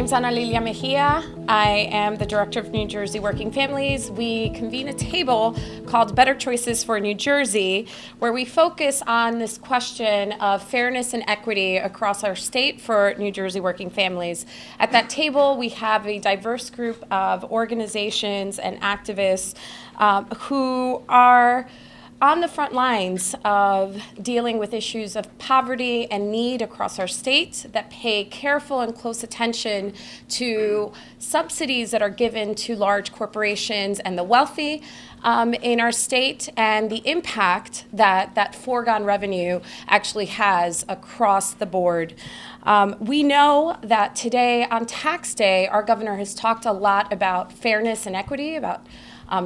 name's Ana Lilia Mejia. I am the Director of New Jersey Working Families. We convene a table called Better Choices for New Jersey, where we focus on this question of fairness and equity across our state for New Jersey working families. At that table, we have a diverse group of organizations and activists who are on the front lines of dealing with issues of poverty and need across our state, that pay careful and close attention to subsidies that are given to large corporations and the wealthy in our state, and the impact that that foregone revenue actually has across the board. We know that today on tax day, our governor has talked a lot about fairness and equity, about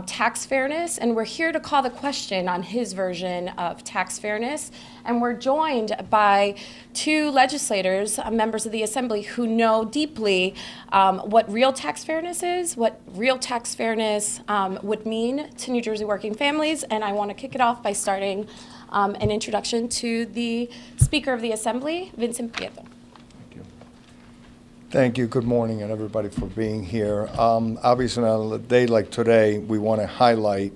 tax fairness, and we're here to call the question on his version of tax fairness. And we're joined by two legislators, members of the Assembly, who know deeply what real tax fairness is, what real tax fairness would mean to New Jersey working families. And I want to kick it off by starting an introduction to the Speaker of the Assembly, Vincent Prieto. Thank you. Good morning, and everybody for being here. Obviously, on a day like today, we want to highlight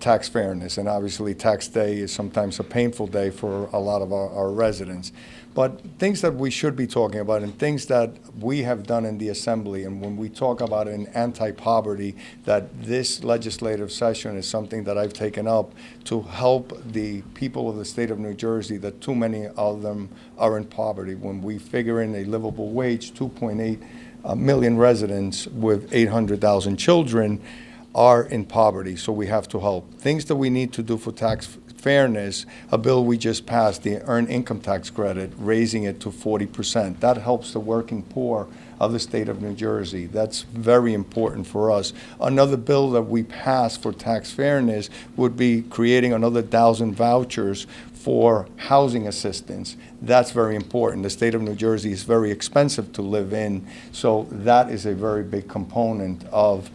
tax fairness, and obviously tax day is sometimes a painful day for a lot of our residents. But things that we should be talking about and things that we have done in the Assembly, and when we talk about an anti-poverty, that this legislative session is something that I've taken up to help the people of the state of New Jersey, that too many of them are in poverty. When we figure in a livable wage, 2.8 million residents with 800,000 children are in poverty, so we have to help. Things that we need to do for tax fairness, a bill we just passed, the earned income tax credit, raising it to 40%. That helps the working poor of the state of New Jersey. That's very important for us. Another bill that we passed for tax fairness would be creating another 1,000 vouchers for housing assistance. That's very important. The state of New Jersey is very expensive to live in, so that is a very big component of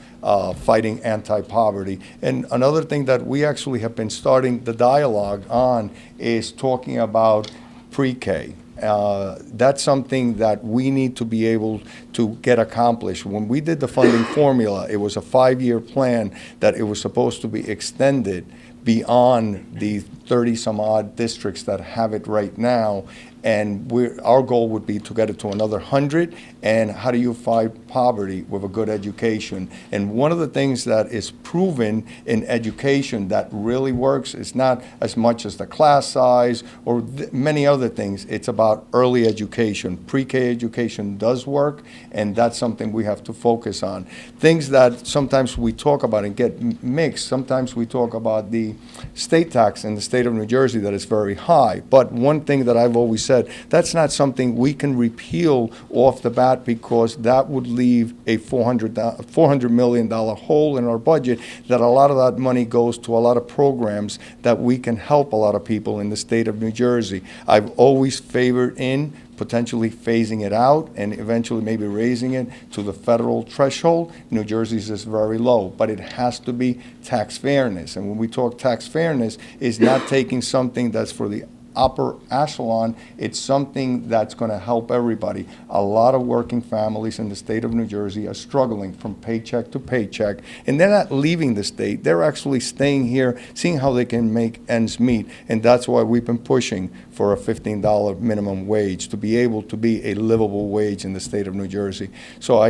fighting anti-poverty. And another thing that we actually have been starting the dialogue on is talking about pre-K. That's something that we need to be able to get accomplished. When we did the funding formula, it was a 5-year plan that it was supposed to be extended beyond the 30-some-odd districts that have it right now. And our goal would be to get it to another 100. And how do you fight poverty with a good education? And one of the things that is proven in education that really works is not as much as the class size or many other things. It's about early education. Pre-K education does work, and that's something we have to focus on. Things that sometimes we talk about and get mixed. Sometimes we talk about the state tax in the state of New Jersey that is very high. But one thing that I've always said, that's not something we can repeal off the bat, because that would leave a $400 million hole in our budget, that a lot of that money goes to a lot of programs that we can help a lot of people in the state of New Jersey. I've always favored in potentially phasing it out and eventually maybe raising it to the federal threshold. New Jersey's is very low, but it has to be tax fairness. And when we talk tax fairness, is not taking something that's for the upper echelon. It's something that's going to help everybody. A lot of working families in the state of New Jersey are struggling from paycheck to paycheck, and they're not leaving the state. They're actually staying here, seeing how they can make ends meet. And that's why we've been pushing for a $15 minimum wage, to be able to be a livable wage in the state of New Jersey. So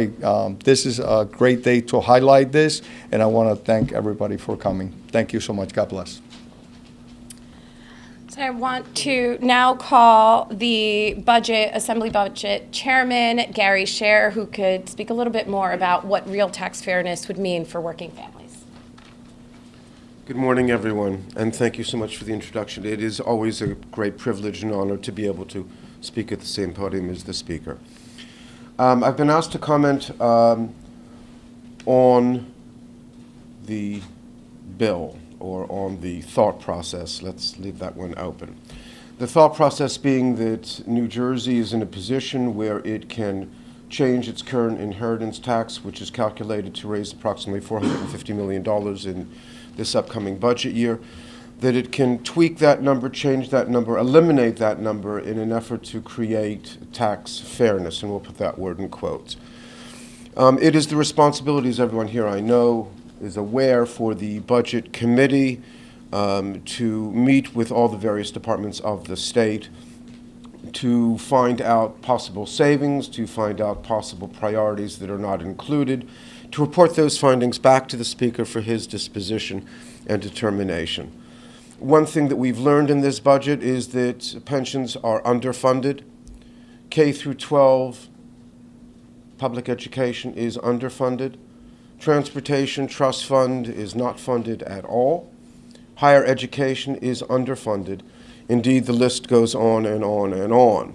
this is a great day to highlight this, and I want to thank everybody for coming. Thank you so much. God bless. I want to now call the Assembly Budget Chairman, Gary Schaer, who could speak a little bit more about what real tax fairness would mean for working families. Good morning, everyone, and thank you so much for the introduction. It is always a great privilege and honor to be able to speak at the same podium as the Speaker. I've been asked to comment on the bill, or on the thought process. Let's leave that one open. The thought process being that New Jersey is in a position where it can change its current inheritance tax, which is calculated to raise approximately $450 million in this upcoming budget year, that it can tweak that number, change that number, eliminate that number in an effort to create tax fairness, and we'll put that word in quotes. It is the responsibility, as everyone here I know is aware, for the Budget Committee to meet with all the various departments of the state to find out possible savings, to find out possible priorities that are not included, to report those findings back to the Speaker for his disposition and determination. One thing that we've learned in this budget is that pensions are underfunded. K through 12 public education is underfunded. Transportation trust fund is not funded at all. Higher education is underfunded. Indeed, the list goes on and on and on.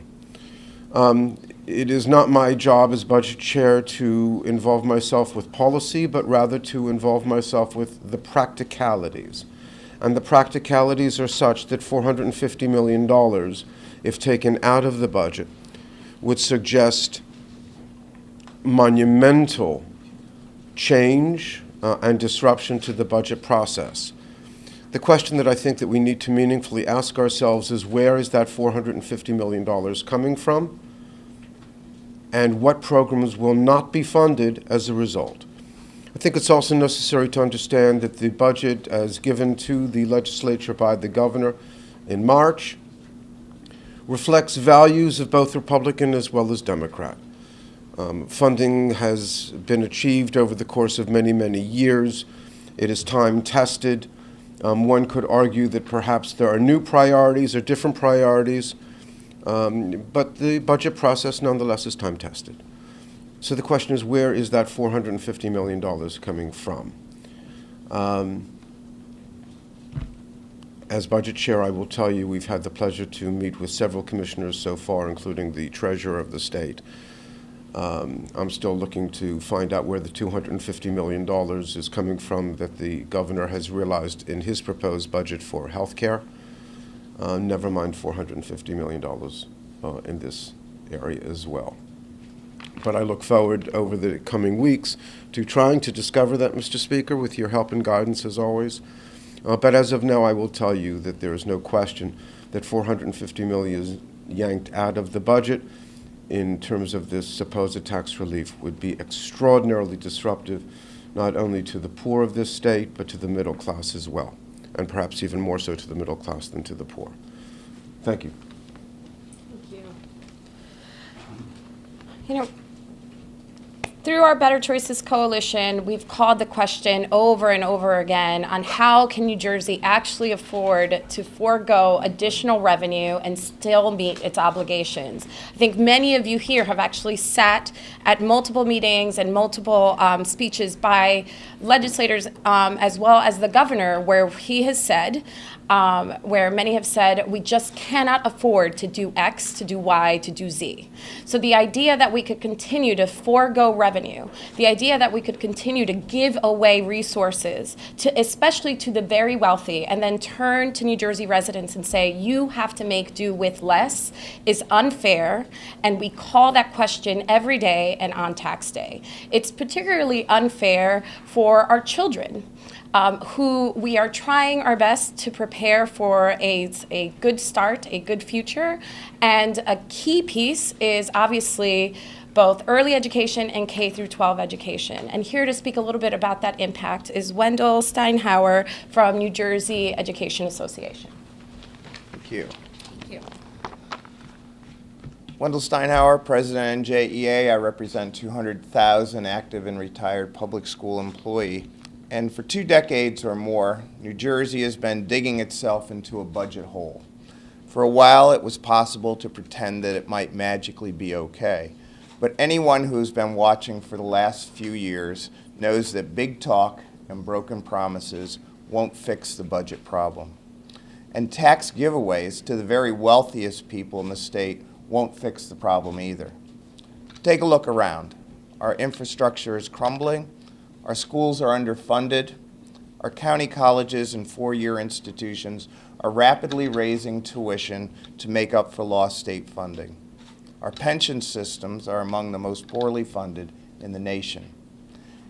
It is not my job as budget chair to involve myself with policy, but rather to involve myself with the practicalities. And the practicalities are such that $450 million, if taken out of the budget, would suggest monumental change and disruption to the budget process. The question that I think that we need to meaningfully ask ourselves is, where is that $450 million coming from? And what programs will not be funded as a result? I think it's also necessary to understand that the budget, as given to the legislature by the governor in March, reflects values of both Republican as well as Democrat. Funding has been achieved over the course of many, many years. It is time-tested. One could argue that perhaps there are new priorities or different priorities, but the budget process nonetheless is time-tested. So the question is, where is that $450 million coming from? As budget chair, I will tell you we've had the pleasure to meet with several commissioners so far, including the treasurer of the state. I'm still looking to find out where the $250 million is coming from that the governor has realized in his proposed budget for health care. Never mind $450 million in this area as well. But I look forward over the coming weeks to trying to discover that, Mr. Speaker, with your help and guidance as always. But as of now, I will tell you that there is no question that $450 million is yanked out of the budget in terms of this supposed tax relief would be extraordinarily disruptive, not only to the poor of this state, but to the middle class as well, and perhaps even more so to the middle class than to the poor. Thank you. Thank you. Through our Better Choices Coalition, we've called the question over and over again on how can New Jersey actually afford to forego additional revenue and still meet its obligations. I think many of you here have actually sat at multiple meetings and multiple speeches by legislators as well as the governor, where he has said, where many have said, we just cannot afford to do X, to do Y, to do Z. So the idea that we could continue to forego revenue, the idea that we could continue to give away resources, to, especially to the very wealthy, and then turn to New Jersey residents and say, you have to make do with less, is unfair, and we call that question every day and on tax day. It's particularly unfair for our children, who we are trying our best to prepare for a good start, a good future. And a key piece is obviously both early education and K through 12 education. And here to speak a little bit about that impact is Wendell Steinhauer from New Jersey Education Association. Thank you. Thank you. Wendell Steinhauer, President NJEA. I represent 200,000 active and retired public school employee. And for 2 decades or more, New Jersey has been digging itself into a budget hole. For a while, it was possible to pretend that it might magically be okay. But anyone who's been watching for the last few years knows that big talk and broken promises won't fix the budget problem. And tax giveaways to the very wealthiest people in the state won't fix the problem either. Take a look around. Our infrastructure is crumbling. Our schools are underfunded. Our county colleges and four-year institutions are rapidly raising tuition to make up for lost state funding. Our pension systems are among the most poorly funded in the nation.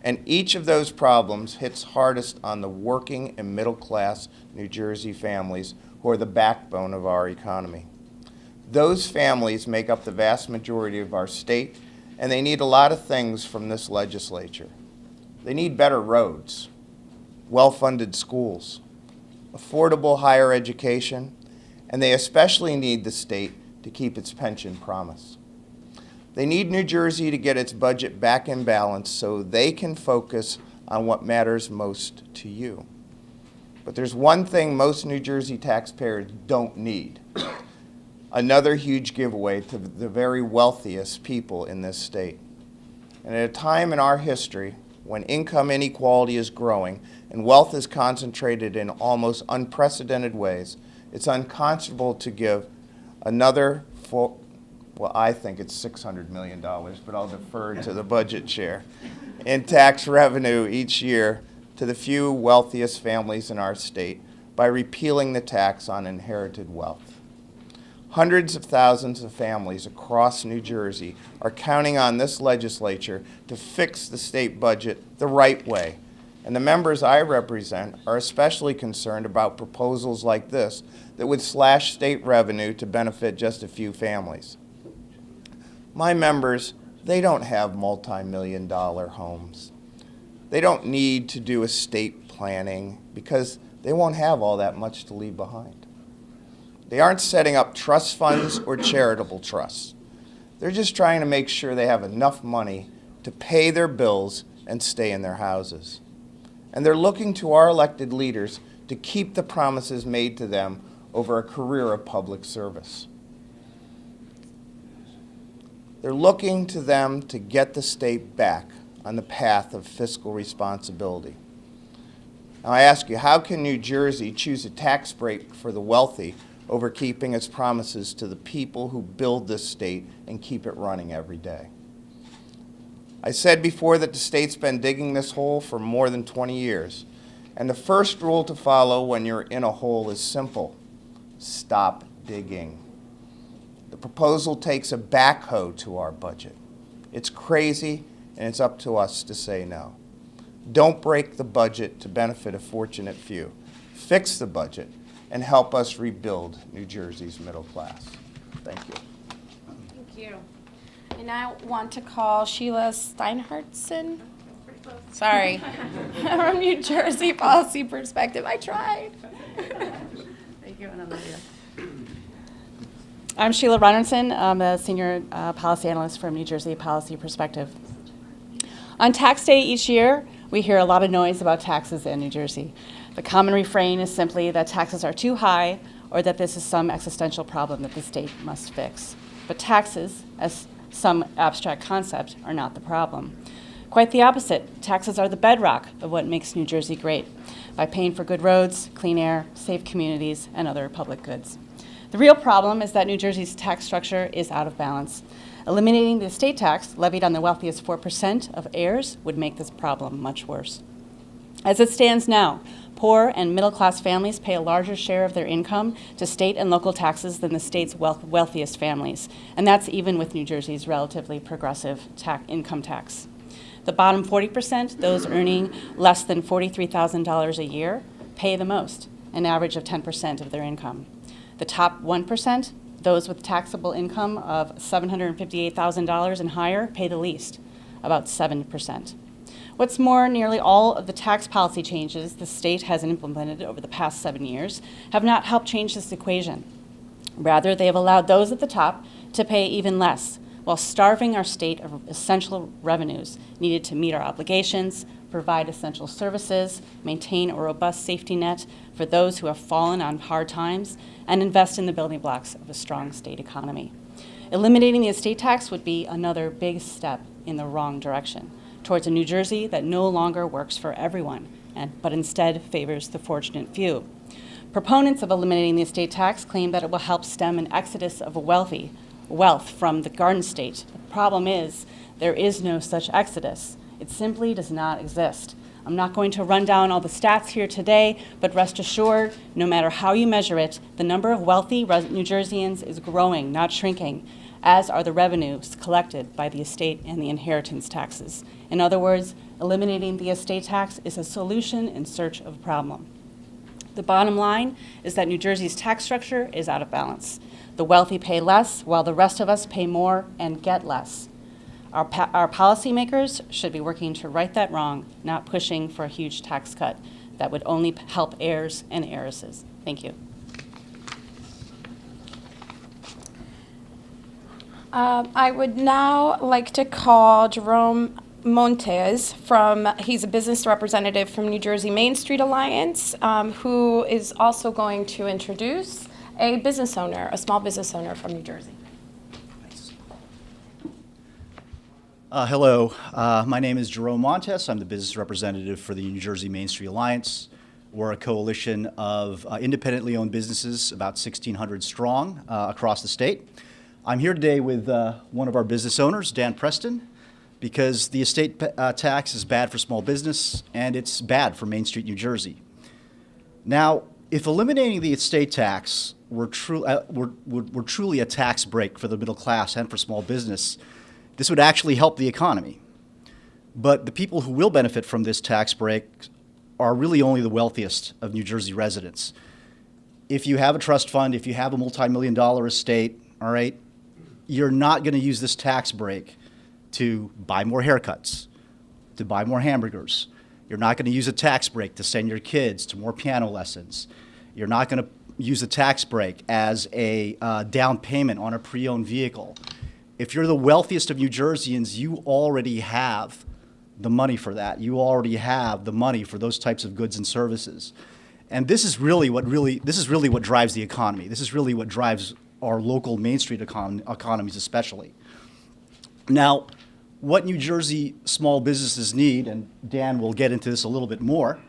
And each of those problems hits hardest on the working and middle-class New Jersey families who are the backbone of our economy. Those families make up the vast majority of our state, and they need a lot of things from this legislature. They need better roads, well-funded schools, affordable higher education, and they especially need the state to keep its pension promise. They need New Jersey to get its budget back in balance so they can focus on what matters most to you. But there's one thing most New Jersey taxpayers don't need: another huge giveaway to the very wealthiest people in this state. And at a time in our history when income inequality is growing and wealth is concentrated in almost unprecedented ways, it's unconscionable to give another well, I think it's $600 million, but I'll defer to the budget chair, in tax revenue each year to the few wealthiest families in our state by repealing the tax on inherited wealth. Hundreds of thousands of families across New Jersey are counting on this legislature to fix the state budget the right way, and the members I represent are especially concerned about proposals like this that would slash state revenue to benefit just a few families. My members, they don't have multi-million-dollar homes. They don't need to do estate planning because they won't have all that much to leave behind. They aren't setting up trust funds or charitable trusts. They're just trying to make sure they have enough money to pay their bills and stay in their houses. And they're looking to our elected leaders to keep the promises made to them over a career of public service. They're looking to them to get the state back on the path of fiscal responsibility. Now I ask you, how can New Jersey choose a tax break for the wealthy over keeping its promises to the people who build this state and keep it running every day? I said before that the state's been digging this hole for more than 20 years. And the first rule to follow when you're in a hole is simple: stop digging. The proposal takes a backhoe to our budget. It's crazy, and it's up to us to say no. Don't break the budget to benefit a fortunate few. Fix the budget and help us rebuild New Jersey's middle class. Thank you. Thank you. I now want to call Sheila Steinhartson. Sorry. From New Jersey Policy Perspective. I tried. Thank you, and I'm Sheila Reinerson. I'm a senior policy analyst from New Jersey Policy Perspective. On tax day each year, we hear a lot of noise about taxes in New Jersey. The common refrain is simply that taxes are too high or that this is some existential problem that the state must fix. But taxes, as some abstract concept, are not the problem. Quite the opposite. Taxes are the bedrock of what makes New Jersey great, by paying for good roads, clean air, safe communities, and other public goods. The real problem is that New Jersey's tax structure is out of balance. Eliminating the estate tax levied on the wealthiest 4% of heirs would make this problem much worse. As it stands now, poor and middle-class families pay a larger share of their income to state and local taxes than the state's wealthiest families, and that's even with New Jersey's relatively progressive income tax. The bottom 40%, those earning less than $43,000 a year, pay the most, an average of 10% of their income. The top 1%, those with taxable income of $758,000 and higher, pay the least, about 7%. What's more, nearly all of the tax policy changes the state has implemented over the past 7 years have not helped change this equation. Rather, they have allowed those at the top to pay even less, while starving our state of essential revenues needed to meet our obligations, provide essential services, maintain a robust safety net for those who have fallen on hard times, and invest in the building blocks of a strong state economy. Eliminating the estate tax would be another big step in the wrong direction, towards a New Jersey that no longer works for everyone, but instead favors the fortunate few. Proponents of eliminating the estate tax claim that it will help stem an exodus of wealth from the Garden State. The problem is, there is no such exodus. It simply does not exist. I'm not going to run down all the stats here today, but rest assured, no matter how you measure it, the number of wealthy New Jerseyans is growing, not shrinking. as are the revenues collected by the estate and the inheritance taxes. In other words, eliminating the estate tax is a solution in search of a problem. The bottom line is that New Jersey's tax structure is out of balance. The wealthy pay less, while the rest of us pay more and get less. Our policymakers should be working to right that wrong, not pushing for a huge tax cut that would only help heirs and heiresses. Thank you. I would now like to call Jerome Montes he's a business representative from New Jersey Main Street Alliance, who is also going to introduce a business owner, a small business owner from New Jersey. Hello, my name is Jerome Montes. I'm the business representative for the New Jersey Main Street Alliance. We're a coalition of independently owned businesses, about 1,600 strong across the state. I'm here today with one of our business owners, Dan Preston, because the estate tax is bad for small business and it's bad for Main Street, New Jersey. Now, if eliminating the estate tax were truly a tax break for the middle class and for small business, this would actually help the economy. But the people who will benefit from this tax break are really only the wealthiest of New Jersey residents. If you have a trust fund, if you have a multi-million-dollar estate, all right, you're not going to use this tax break to buy more haircuts, to buy more hamburgers. You're not going to use a tax break to send your kids to more piano lessons. You're not going to use a tax break as a down payment on a pre-owned vehicle. If you're the wealthiest of New Jerseyans, you already have the money for that. You already have the money for those types of goods and services. And this is really what drives the economy. This is really what drives our local Main Street economies especially. Now, what New Jersey small businesses need, and Dan will get into this a little bit more,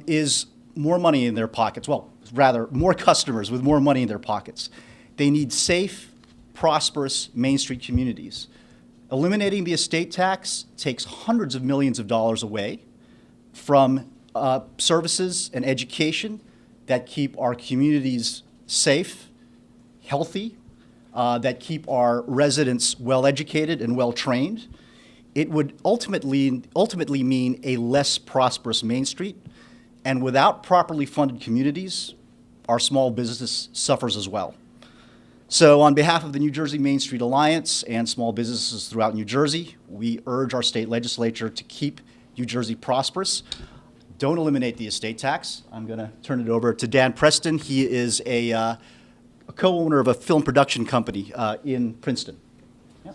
is more money in their pockets. Well, rather, more customers with more money in their pockets. They need safe, prosperous Main Street communities. Eliminating the estate tax takes hundreds of millions of dollars away from services and education that keep our communities safe, healthy, that keep our residents well-educated and well-trained. It would ultimately mean a less prosperous Main Street, and without properly funded communities, our small business suffers as well. So on behalf of the New Jersey Main Street Alliance and small businesses throughout New Jersey, we urge our state legislature to keep New Jersey prosperous. Don't eliminate the estate tax. I'm going to turn it over to Dan Preston. He is a co-owner of a film production company in Princeton. Yeah.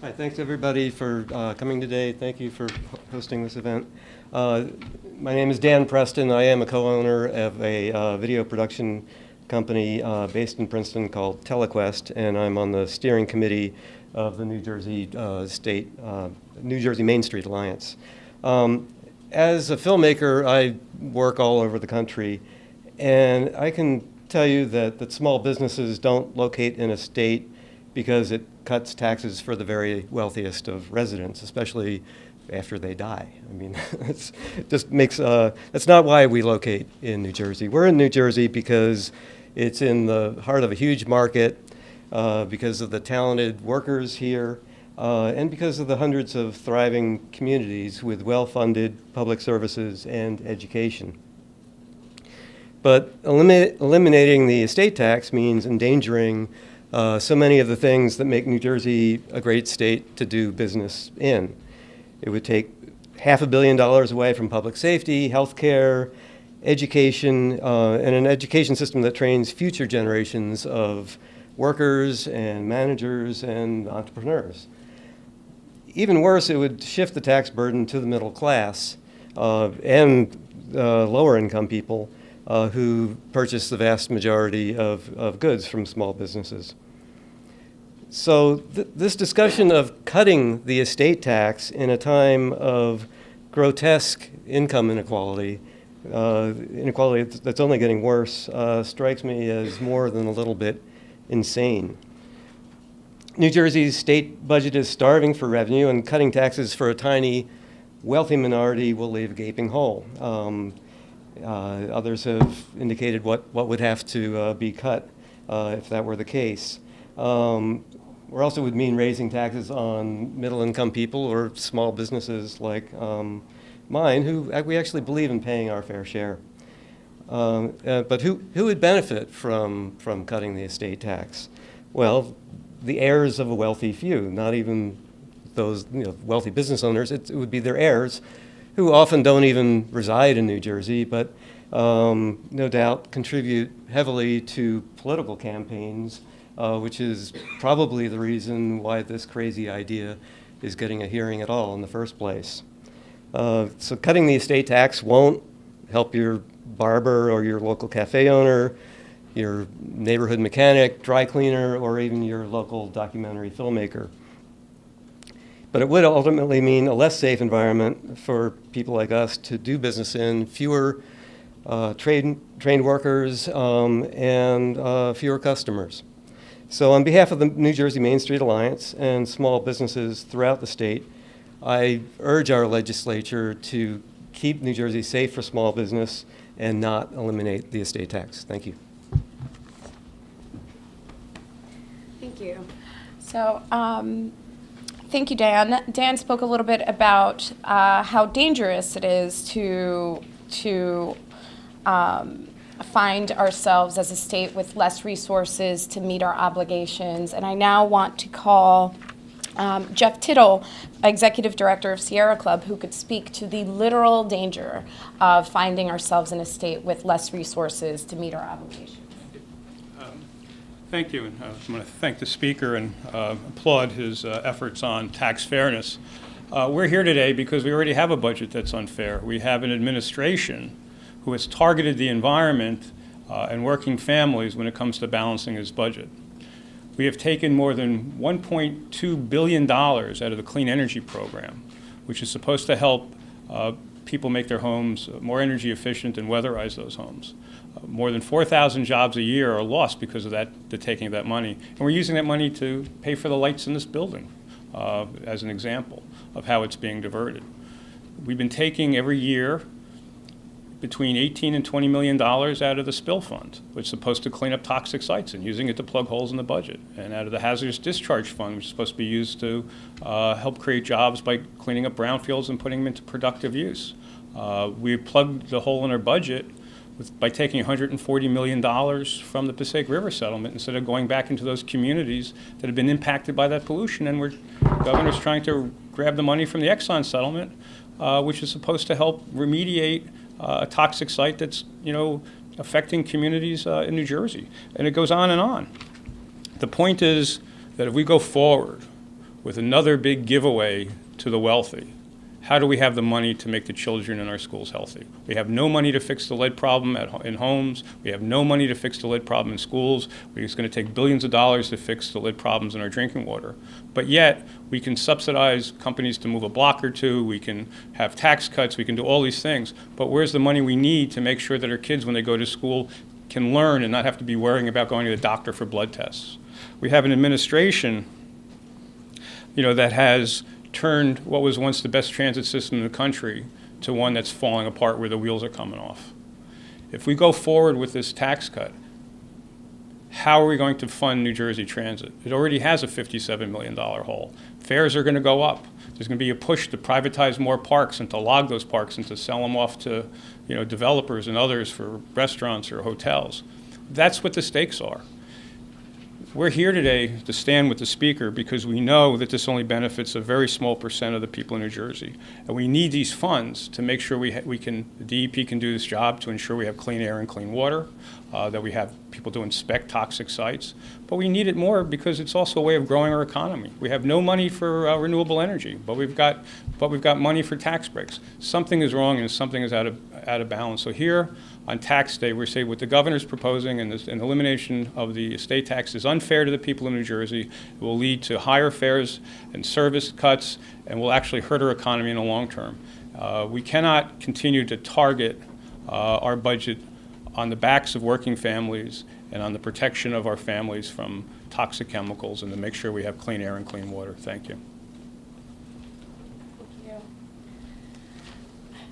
Hi, thanks everybody for coming today. Thank you for hosting this event. My name is Dan Preston. I am a co-owner of a video production company based in Princeton called TeleQuest, and I'm on the steering committee of the New Jersey New Jersey Main Street Alliance. As a filmmaker, I work all over the country, and I can tell you that small businesses don't locate in a state because it cuts taxes for the very wealthiest of residents, especially after they die. I mean, it just makes, that's not why we locate in New Jersey. We're in New Jersey because it's in the heart of a huge market, because of the talented workers here, and because of the hundreds of thriving communities with well-funded public services and education. But eliminating the estate tax means endangering so many of the things that make New Jersey a great state to do business in. It would take $500 million away from public safety, healthcare, education, and an education system that trains future generations of workers and managers and entrepreneurs. Even worse, it would shift the tax burden to the middle class and lower income people who purchase the vast majority of goods from small businesses. So this discussion of cutting the estate tax in a time of grotesque income inequality, inequality that's only getting worse, strikes me as more than a little bit insane. New Jersey's state budget is starving for revenue, and cutting taxes for a tiny, wealthy minority will leave a gaping hole. Others have indicated what would have to be cut if that were the case. or also would mean raising taxes on middle-income people or small businesses like mine, who we actually believe in paying our fair share. But who would benefit from cutting the estate tax? Well, the heirs of a wealthy few, not even those wealthy business owners. It would be their heirs, who often don't even reside in New Jersey, but no doubt contribute heavily to political campaigns, which is probably the reason why this crazy idea is getting a hearing at all in the first place. So cutting the estate tax won't help your barber or your local cafe owner, your neighborhood mechanic, dry cleaner, or even your local documentary filmmaker. But it would ultimately mean a less safe environment for people like us to do business in, fewer trained workers, and fewer customers. So on behalf of the New Jersey Main Street Alliance and small businesses throughout the state, I urge our legislature to keep New Jersey safe for small business and not eliminate the estate tax. Thank you. Thank you. So, thank you, Dan. Dan spoke a little bit about how dangerous it is to find ourselves as a state with less resources to meet our obligations. And I now want to call Jeff Tittle, Executive Director of Schaer Club, who could speak to the literal danger of finding ourselves in a state with less resources to meet our obligations. Thank you. And I want to thank the speaker and applaud his efforts on tax fairness. We're here today because we already have a budget that's unfair. We have an administration who has targeted the environment and working families when it comes to balancing his budget. We have taken more than $1.2 billion out of the Clean Energy Program, which is supposed to help people make their homes more energy efficient and weatherize those homes. More than 4,000 jobs a year are lost because of that, the taking of that money. And we're using that money to pay for the lights in this building as an example of how it's being diverted. We've been taking every year between $18 and $20 million out of the spill fund, which is supposed to clean up toxic sites, and using it to plug holes in the budget, and out of the hazardous discharge fund, which is supposed to be used to help create jobs by cleaning up brownfields and putting them into productive use. We plugged the hole in our budget by taking $140 million from the Passaic River settlement instead of going back into those communities that have been impacted by that pollution. And the governor's trying to grab the money from the Exxon settlement, which is supposed to help remediate a toxic site that's, affecting communities in New Jersey. And it goes on and on. The point is that if we go forward with another big giveaway to the wealthy, how do we have the money to make the children in our schools healthy? We have no money to fix the lead problem in homes. We have no money to fix the lead problem in schools. It's going to take billions of dollars to fix the lead problems in our drinking water. But yet, we can subsidize companies to move a block or two. We can have tax cuts. We can do all these things. But where's the money we need to make sure that our kids, when they go to school, can learn and not have to be worrying about going to the doctor for blood tests? We have an administration, that has turned what was once the best transit system in the country to one that's falling apart where the wheels are coming off. If we go forward with this tax cut, how are we going to fund New Jersey Transit? It already has a $57 million hole. Fares are going to go up. There's going to be a push to privatize more parks and to log those parks and to sell them off to developers and others for restaurants or hotels. That's what the stakes are. We're here today to stand with the speaker because we know that this only benefits a very small percent of the people in New Jersey. And we need these funds to make sure the DEP can do this job to ensure we have clean air and clean water, that we have people to inspect toxic sites. But we need it more because it's also a way of growing our economy. We have no money for renewable energy, but we've got money for tax breaks. Something is wrong and something is out of balance. So here on tax day, we're saying what the governor's proposing and the elimination of the estate tax is unfair to the people in New Jersey. It will lead to higher fares and service cuts and will actually hurt our economy in the long term. We cannot continue to target our budget on the backs of working families and on the protection of our families from toxic chemicals and to make sure we have clean air and clean water. Thank you.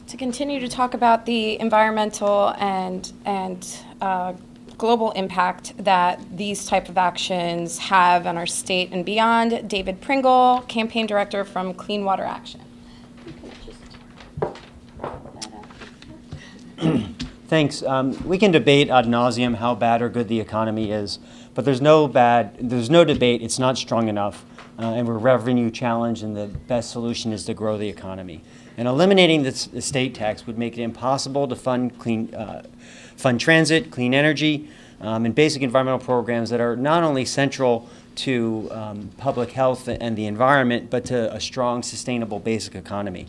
To continue to talk about the environmental and global impact that these type of actions have on our state and beyond. David Pringle, Campaign Director from Clean Water Action. Thanks. We can debate ad nauseum how bad or good the economy is, but there's no debate. It's not strong enough, and we're revenue challenged, and the best solution is to grow the economy. And eliminating the estate tax would make it impossible to fund transit, clean energy, and basic environmental programs that are not only central to public health and the environment, but to a strong, sustainable basic economy.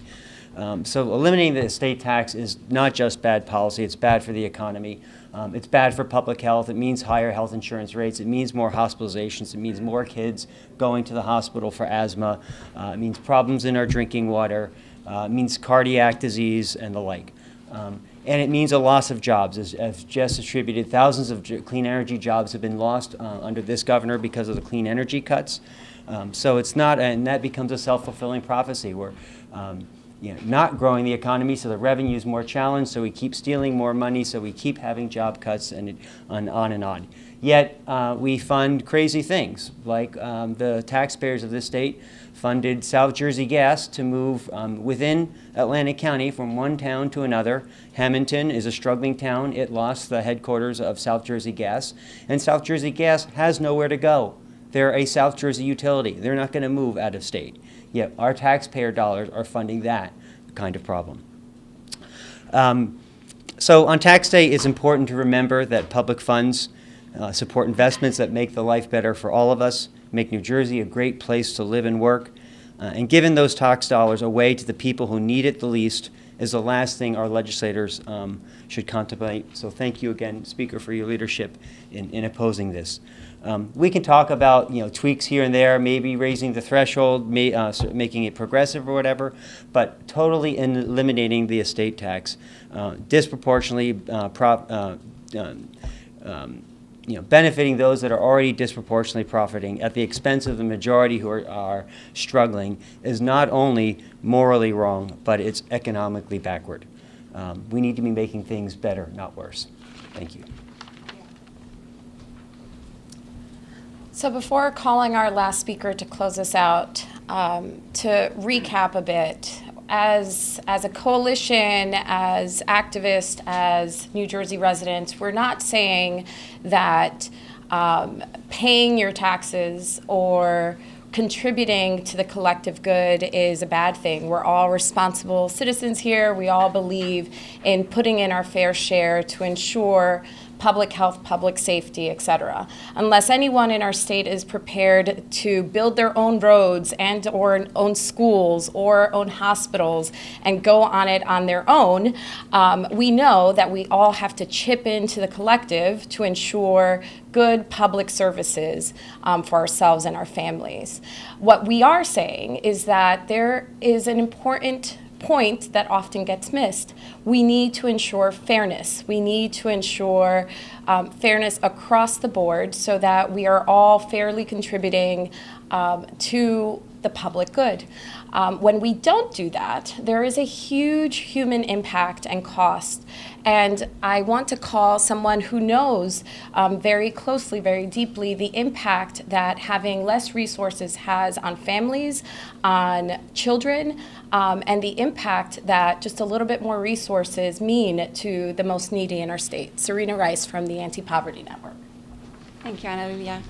So eliminating the estate tax is not just bad policy, it's bad for the economy. It's bad for public health. It means higher health insurance rates. It means more hospitalizations. It means more kids going to the hospital for asthma. It means problems in our drinking water. It means cardiac disease and the like. And it means a loss of jobs. As Jess attributed, thousands of clean energy jobs have been lost under this governor because of the clean energy cuts. So it's not, and that becomes a self-fulfilling prophecy where not growing the economy, so the revenue is more challenged, so we keep stealing more money, so we keep having job cuts, and on and on. Yet we fund crazy things, like the taxpayers of this state funded South Jersey Gas to move within Atlantic County from one town to another. Hamilton is a struggling town. It lost the headquarters of South Jersey Gas, and South Jersey Gas has nowhere to go. They're a South Jersey utility. They're not going to move out of state. Yet our taxpayer dollars are funding that kind of problem. So on tax day, it's important to remember that public funds support investments that make the life better for all of us, make New Jersey a great place to live and work, and giving those tax dollars away to the people who need it the least is the last thing our legislators should contemplate. So thank you again, Speaker, for your leadership in opposing this. We can talk about tweaks here and there, maybe raising the threshold, making it progressive or whatever, but totally eliminating the estate tax, disproportionately benefiting those that are already disproportionately profiting at the expense of the majority who are struggling is not only morally wrong, but it's economically backward. We need to be making things better, not worse. Thank you. So before calling our last speaker to close us out, to recap a bit, as a coalition, as activists, as New Jersey residents, we're not saying that paying your taxes or contributing to the collective good is a bad thing. We're all responsible citizens here. We all believe in putting in our fair share to ensure public health, public safety, et cetera. Unless anyone in our state is prepared to build their own roads and or own schools or own hospitals and go on it on their own, we know that we all have to chip into the collective to ensure good public services for ourselves and our families. What we are saying is that there is an important point that often gets missed. We need to ensure fairness. We need to ensure fairness across the board so that we are all fairly contributing to the public good. When we don't do that, there is a huge human impact and cost. And I want to call someone who knows very closely, very deeply, the impact that having less resources has on families, on children, and the impact that just a little bit more resources mean to the most needy in our state. Serena Rice from the Anti-Poverty Network. Thank you, Anna Lulia.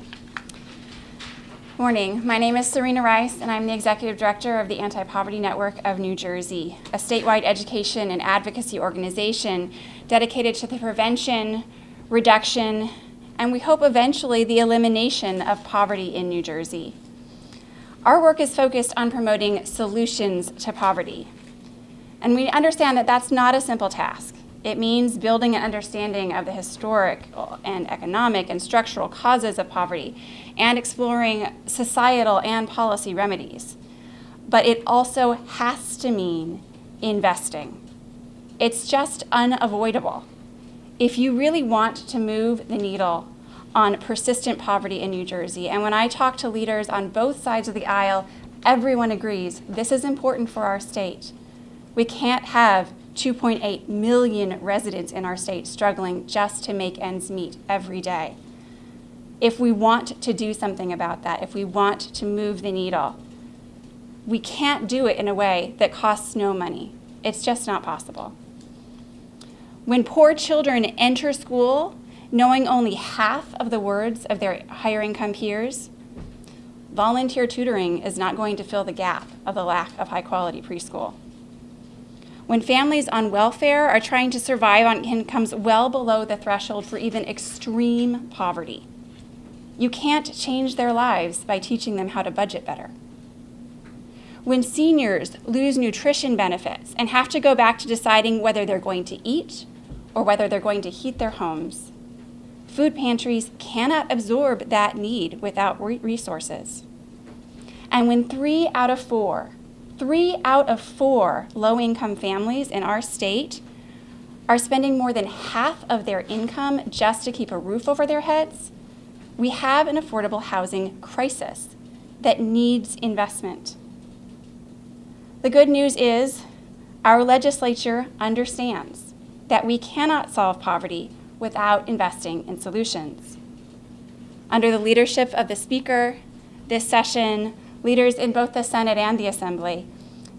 Morning. My name is Serena Rice, and I'm the Executive Director of the Anti-Poverty Network of New Jersey, a statewide education and advocacy organization dedicated to the prevention, reduction, and we hope eventually the elimination of poverty in New Jersey. Our work is focused on promoting solutions to poverty, and we understand that that's not a simple task. It means building an understanding of the historic and economic and structural causes of poverty and exploring societal and policy remedies. But it also has to mean investing. It's just unavoidable. If you really want to move the needle on persistent poverty in New Jersey, and when I talk to leaders on both sides of the aisle, everyone agrees this is important for our state. We can't have 2.8 million residents in our state struggling just to make ends meet every day. If we want to do something about that, if we want to move the needle, we can't do it in a way that costs no money. It's just not possible. When poor children enter school knowing only half of the words of their higher income peers, volunteer tutoring is not going to fill the gap of the lack of high quality preschool. When families on welfare are trying to survive on incomes well below the threshold for even extreme poverty, you can't change their lives by teaching them how to budget better. When seniors lose nutrition benefits and have to go back to deciding whether they're going to eat or whether they're going to heat their homes, food pantries cannot absorb that need without resources. And when 3 out of 4 low-income families in our state are spending more than half of their income just to keep a roof over their heads, we have an affordable housing crisis that needs investment. The good news is our legislature understands that we cannot solve poverty without investing in solutions. Under the leadership of the Speaker, this session, leaders in both the Senate and the Assembly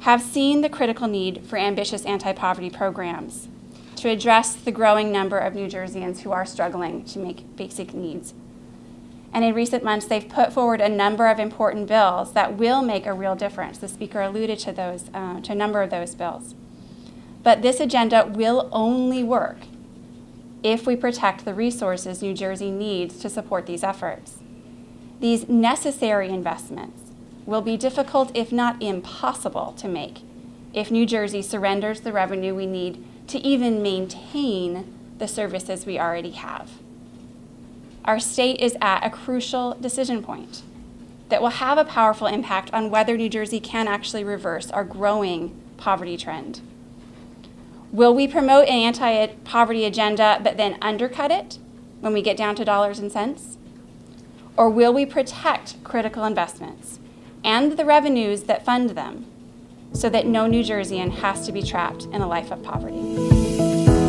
have seen the critical need for ambitious anti-poverty programs to address the growing number of New Jerseyans who are struggling to make basic needs. And in recent months, they've put forward a number of important bills that will make a real difference. The Speaker alluded to those, to a number of those bills. But this agenda will only work if we protect the resources New Jersey needs to support these efforts. These necessary investments will be difficult, if not impossible, to make if New Jersey surrenders the revenue we need to even maintain the services we already have. Our state is at a crucial decision point that will have a powerful impact on whether New Jersey can actually reverse our growing poverty trend. Will we promote an anti-poverty agenda but then undercut it when we get down to dollars and cents? Or will we protect critical investments and the revenues that fund them so that no New Jerseyan has to be trapped in a life of poverty?